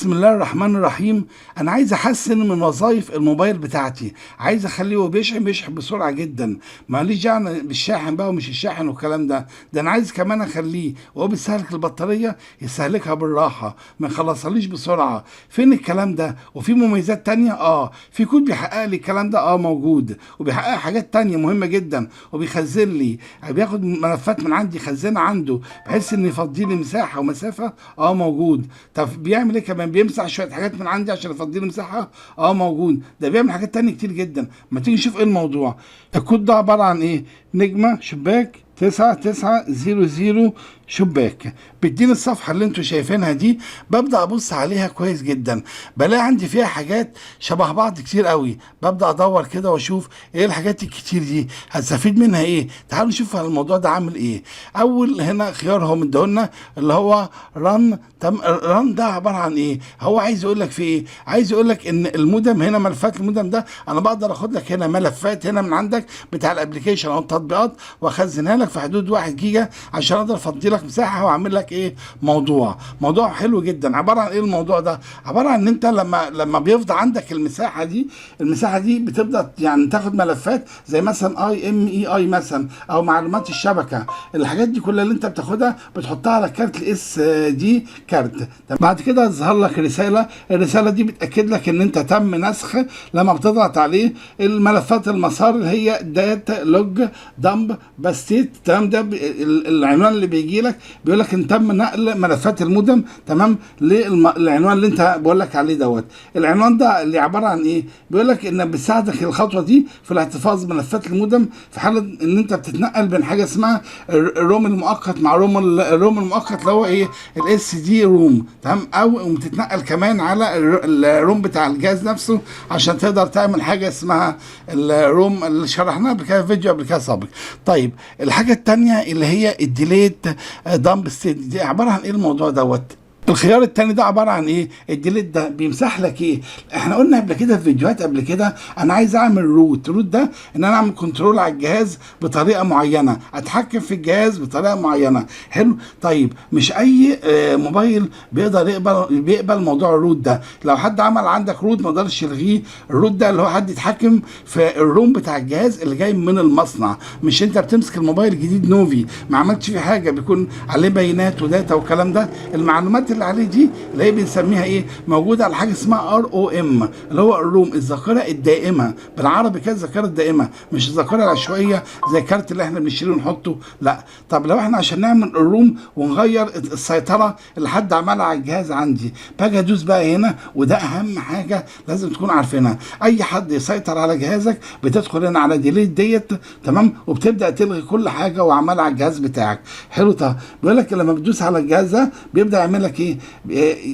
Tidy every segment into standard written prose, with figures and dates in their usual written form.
بسم الله الرحمن الرحيم. انا عايز احسن من وظائف الموبايل بتاعتي، عايز اخليه هو بيشحن بسرعه جدا، ماليش دعوه بالشاحن بقى ومش الشاحن والكلام ده انا عايز كمان اخليه وهو بيستهلك البطاريه يستهلكها بالراحه، ما يخلصهاليش بسرعه. فين الكلام ده؟ وفي مميزات تانية في كود بيحقق لي الكلام ده موجود، وبيحقق حاجات تانية مهمه جدا، وبيخزن لي، بياخد ملفات من عندي يخزنها عنده بحيث ان يفضي لي مساحه ومسافه موجود. طب بيعمل ايه كمان؟ بيمسح شويه حاجات من عندي عشان يفضي لي مساحه موجود. ده بيعمل حاجات تانية كتير جدا. ما تيجي نشوف ايه الموضوع. الكود ده عباره عن ايه؟ نجمه شباك 9900 شباك. بتديني الصفحه اللي انتوا شايفينها دي، ببدا ابص عليها كويس جدا، بلاقي عندي فيها حاجات شبه بعض كتير قوي. ببدا ادور كده واشوف ايه الحاجات الكتير دي، هستفيد منها ايه. تعالوا نشوف الموضوع ده عامل ايه. اول هنا خيار هو مديهولنا اللي هو ران. ران ده عباره عن ايه؟ هو عايز يقول لك في ايه؟ عايز يقول لك ان المودم هنا، ملفات المودم ده انا بقدر اخد لك هنا ملفات هنا من عندك بتاع الابلكيشن او التطبيقات واخزنها لك في حدود 1 جيجا عشان اقدر افضي لك مساحه واعمل لك ايه؟ موضوع حلو جدا. عباره عن ايه الموضوع ده؟ عباره عن ان انت لما بيفضى عندك المساحه دي بتبدا يعني تاخد ملفات زي مثلا IMEI مثلا او معلومات الشبكه. الحاجات دي كلها اللي انت بتاخدها بتحطها على كارت الاس دي كارت. بعد كده يظهر لك الرساله دي بتاكد لك ان انت تم نسخ لما بتضغط عليه الملفات المسار اللي هي داتا لوج دمب بستيت. تمام؟ ده العنوان اللي بيجي لك بيقول لك ان تم نقل ملفات المودم تمام للعنوان اللي انت بقول لك عليه دوت. العنوان ده اللي عباره عن ايه؟ بيقول لك ان بتساعدك الخطوه دي في الاحتفاظ بملفات المودم في حاله ان انت بتتنقل بين حاجه اسمها الروم المؤقت مع الروم المؤقت اللي هو ايه؟ الاس دي روم. تمام؟ او بتتنقل كمان على الروم بتاع الجهاز نفسه عشان تقدر تعمل حاجه اسمها الروم اللي شرحناها قبل كده في فيديو قبل كده سابق. طيب الحاجه الثانيه اللي هي الديليت دامب ستيت دي عباره عن ايه الموضوع دوت؟ الخيار التاني ده عباره عن ايه؟ الديليت ده بيمسح لك ايه؟ احنا قلنا قبل كده في فيديوهات قبل كده انا عايز اعمل روت ده ان انا اعمل كنترول على الجهاز بطريقه معينه، اتحكم في الجهاز بطريقه معينه. حلو؟ طيب مش اي موبايل بيقدر بيقبل موضوع الروت ده. لو حد عمل عندك روت ما يقدرش يلغيه. الروت ده اللي هو حد يتحكم في الروم بتاع الجهاز اللي جاي من المصنع، مش انت بتمسك الموبايل الجديد نوفي ما عملتش فيه حاجه، بيكون عليه بيانات وداتا والكلام ده. المعلومات اللي عليه دي اللي هي بنسميها ايه؟ موجوده على حاجه اسمها ROM اللي هو الروم، الذاكره الدائمه. بالعربي كده الذاكره الدائمه، مش الذاكره العشوائيه زي الكارت اللي احنا بنشتريه ونحطه. لا. طب لو احنا عشان نعمل الروم ونغير السيطره اللي حد عملها على الجهاز عندي، باجي ادوس بقى هنا، وده اهم حاجه لازم تكون عارفينها. اي حد يسيطر على جهازك بتدخل هنا على ديليت ديت تمام، وبتبدا تلغي كل حاجه وعملها على الجهاز بتاعك. حلو؟ طب بيقول لك لما بتدوس على الجهاز ده بيبدا يعمل لك ايه؟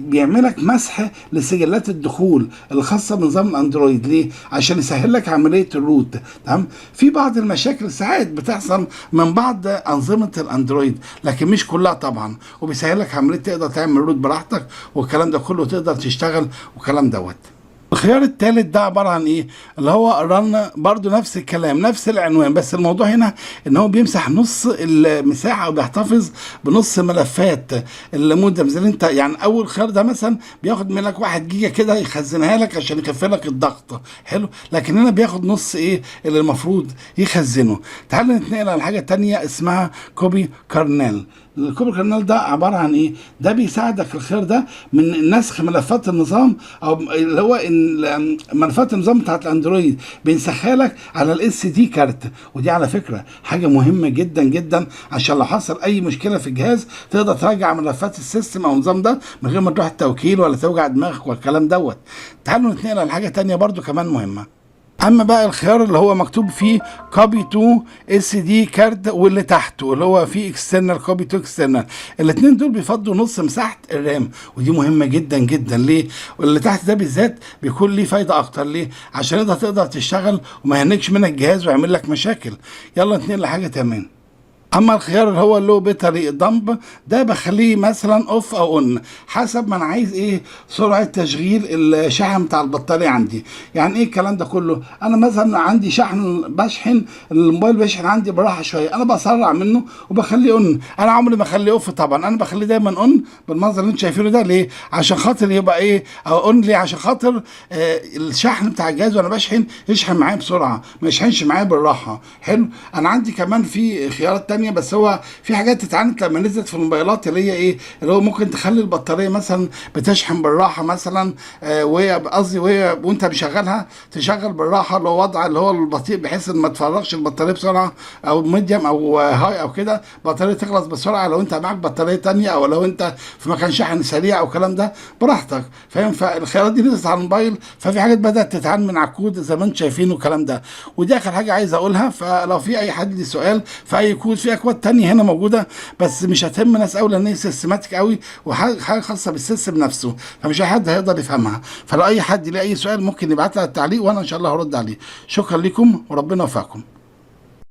بيعمل لك مسح لسجلات الدخول الخاصه بنظام الاندرويد. ليه؟ عشان يسهل لك عمليه الروت. تمام؟ في بعض المشاكل ساعات بتحصل من بعض انظمه الاندرويد لكن مش كلها طبعا، وبيسهل لك عمليه تقدر تعمل روت براحتك والكلام ده كله، تقدر تشتغل والكلام دوت. الخيار الثالث ده عباره عن ايه؟ اللي هو رن، برضو نفس الكلام نفس العنوان، بس الموضوع هنا ان هو بيمسح نص المساحه او بيحتفظ بنص ملفات المودم. زي انت يعني اول خيار ده مثلا بياخد منك 1 جيجا كده يخزنها لك عشان يخفف لك الضغط. حلو؟ لكن هنا بياخد نص ايه اللي المفروض يخزنه. تعالوا نتنقل على حاجه ثانيه اسمها كوبي كارنل. الكوبي كارنل ده عباره عن ايه؟ ده بيساعدك الخيار ده من نسخ ملفات النظام او اللي هو ملفات النظام بتاعت الاندرويد، بينسخها لك على الاس دي كارت. ودي على فكره حاجه مهمه جدا جدا عشان لو حصل اي مشكله في الجهاز تقدر تراجع ملفات السيستم او النظام ده من غير ما تروح التوكيل ولا توجع دماغك والكلام دوت. تعالوا نتنقل على حاجه ثانيه برضو كمان مهمه. اما بقى الخيار اللي هو مكتوب فيه كوبي تو اس دي كارد واللي تحته اللي هو فيه اكسترنال كوبي تو اكسترنال، الاثنين دول بيفضوا نص مساحه الرام، ودي مهمه جدا جدا. ليه؟ واللي تحت ده بالذات بيكون ليه فايده اكتر. ليه؟ عشان انت تقدر تشتغل وما يهنكش منك الجهاز ويعمل لك مشاكل. يلا نتنقل لحاجه تمام. اما الخيار اللي هو اللو بيتري دمب ده بخليه مثلا اوف او اون حسب ما انا عايز ايه سرعه تشغيل الشحن بتاع البطاريه عندي. يعني ايه الكلام ده كله؟ انا مثلا عندي شحن بشحن الموبايل بيشحن عندي براحه شويه، انا بسرع منه وبخليه اون. انا عمري ما اخليه اوف طبعا، انا بخليه دايما اون بالمنظر اللي انتم شايفينه ده. ليه؟ عشان خاطر يبقى ايه او اون. ليه؟ عشان خاطر الشحن بتاع الجهاز وانا بشحن يشحن معايا بسرعه، ما يشحنش معايا بالراحه. حلو. انا عندي كمان في خيارات تانية، بس هو في حاجات اتعملت لما نزلت في الموبايلات اللي هي ايه اللي هو ممكن تخلي البطاريه مثلا بتشحن بالراحه مثلا، وهي قصدي وانت مشغلها تشغل بالراحه، اللي هو وضع اللي هو البطيء بحيث ان ما تفرغش البطاريه بسرعه، او ميديم او هاي او كده البطاريه تخلص بسرعه لو انت معاك بطاريه تانية، او لو انت في مكان شحن سريع او الكلام ده براحتك. فاهم؟ فالخيارات دي نزلت على الموبايل، ففي حاجات بدات تتعمل من على الكود زي ما انتم شايفين والكلام ده. ودي اخر حاجه عايز اقولها. فلو في اي حد ليه سؤال في اي كود، في اكواد تانية هنا موجوده بس مش هتهم ناس قوي لان هي سيستماتيك قوي وحاجه خاصه بالسيستم نفسه، فمش اي حد هيقدر يفهمها. فلو اي حد ليه اي سؤال ممكن يبعت لي على التعليق وانا ان شاء الله هرد عليه. شكرا لكم وربنا يوفقكم.